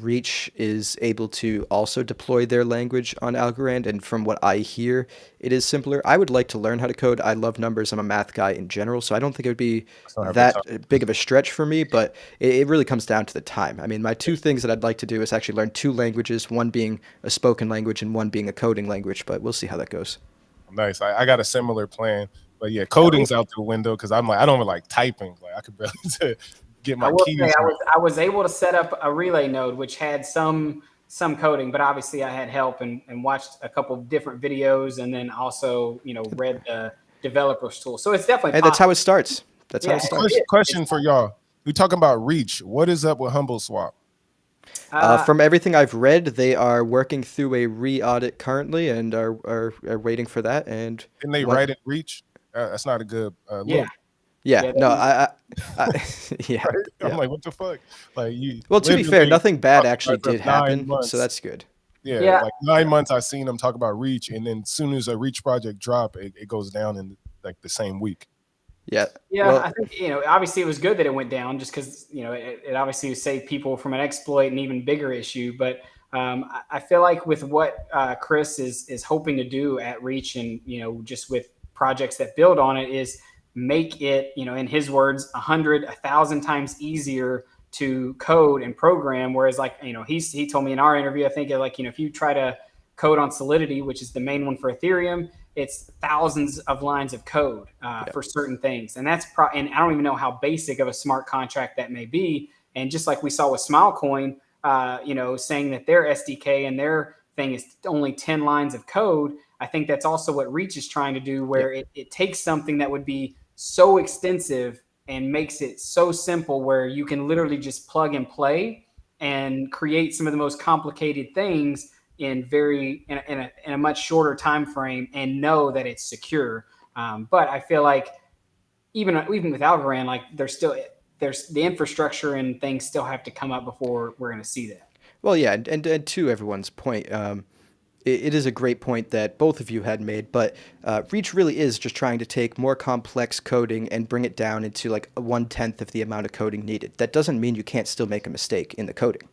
Reach is able to also deploy their language on Algorand, and from what I hear, it is simpler. I would like to learn how to code. I love numbers. I'm a math guy in general, so I don't think it would be that big of a stretch for me, but it really comes down to the time. I mean, my 2 things that I'd like to do is actually learn 2 languages, one being a spoken language and one being a coding language, but we'll see how that goes. Nice. I got a similar plan. But yeah, coding's out the window because I'm like, I don't like typing. Like I could barely get my keys. I was able to set up a relay node which had some coding, but obviously I had help and watched a couple of different videos, and then also read the developer's tool. So it's definitely hey, that's how it starts. That's how it starts. Question for y'all. We talking about Reach. What is up with Humble Swap? From everything I've read, they are working through a re-audit currently and are waiting for that. And didn't they write it Reach? That's not a good look. Yeah, no, yeah. I'm like, what the fuck? Like you. Well, to be fair, nothing bad actually did happen, so that's good. Yeah, like 9 months I've seen them talk about Reach, and then as soon as a Reach project drop, it goes down in like the same week. Yeah. Well, I think obviously it was good that it went down, just because it obviously saved people from an exploit and even bigger issue. But I feel like with what Chris is hoping to do at Reach, and just with projects that build on it, is make it, in his words, 100, 1,000 times easier to code and program. Whereas he told me in our interview, I think if you try to code on Solidity, which is the main one for Ethereum, it's thousands of lines of code for certain things. And that's and I don't even know how basic of a smart contract that may be. And just like we saw with Smilecoin, saying that their SDK and their thing is only 10 lines of code, I think that's also what Reach is trying to do, where it takes something that would be so extensive and makes it so simple where you can literally just plug and play and create some of the most complicated things in a much shorter time frame and know that it's secure. But I feel like even with Algorand, like there's the infrastructure and things still have to come up before we're going to see that. Well, yeah, and to everyone's point, it is a great point that both of you had made, but Reach really is just trying to take more complex coding and bring it down into like 1/10 of the amount of coding needed. That doesn't mean you can't still make a mistake in the coding.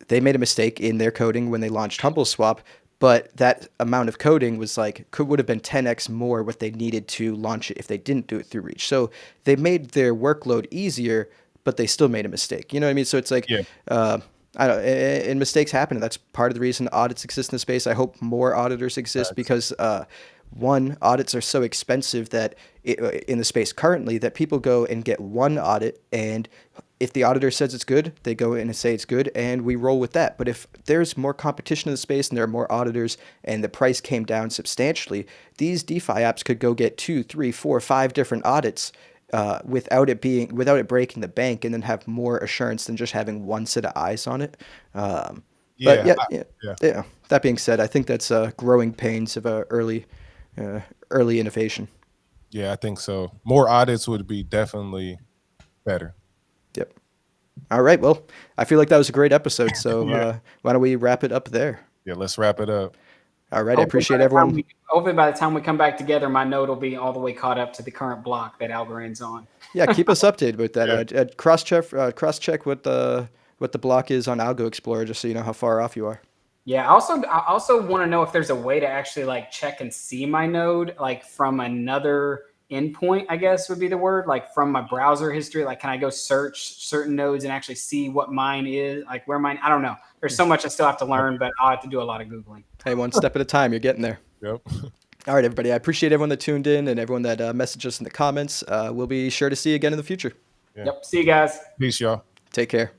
They made a mistake in their coding when they launched Humble Swap, but that amount of coding was would have been 10x more what they needed to launch it if they didn't do it through Reach. So they made their workload easier, but they still made a mistake. You know what I mean? So it's like, I don't know, and mistakes happen, and that's part of the reason audits exist in the space. I hope more auditors exist because one, audits are so expensive that in the space currently that people go and get one audit, and if the auditor says it's good, they go in and say it's good, and we roll with that. But if there's more competition in the space and there are more auditors and the price came down substantially, these DeFi apps could go get 2, 3, 4, 5 different audits without it breaking the bank, and then have more assurance than just having one set of eyes on it. That being said, I think that's growing pains of early innovation. Yeah, I think so. More audits would be definitely better. Yep. All right. Well, I feel like that was a great episode. So why don't we wrap it up there? Yeah, let's wrap it up. All right. I appreciate everyone. Hopefully by the time we come back together, my node will be all the way caught up to the current block that Algorand's on. Yeah, keep us updated with that. Cross check what the block is on Algo Explorer, just so you know how far off you are. Yeah. I also want to know if there's a way to actually check and see my node from another endpoint, I guess would be the word, from my browser history. Can I go search certain nodes and actually see what mine is, where mine? I don't know. There's so much I still have to learn, but I'll have to do a lot of Googling. Hey, one step at a time. You're getting there. Yep. All right, everybody. I appreciate everyone that tuned in and everyone that messaged us in the comments. We'll be sure to see you again in the future. Yep. See you guys. Peace, y'all. Take care.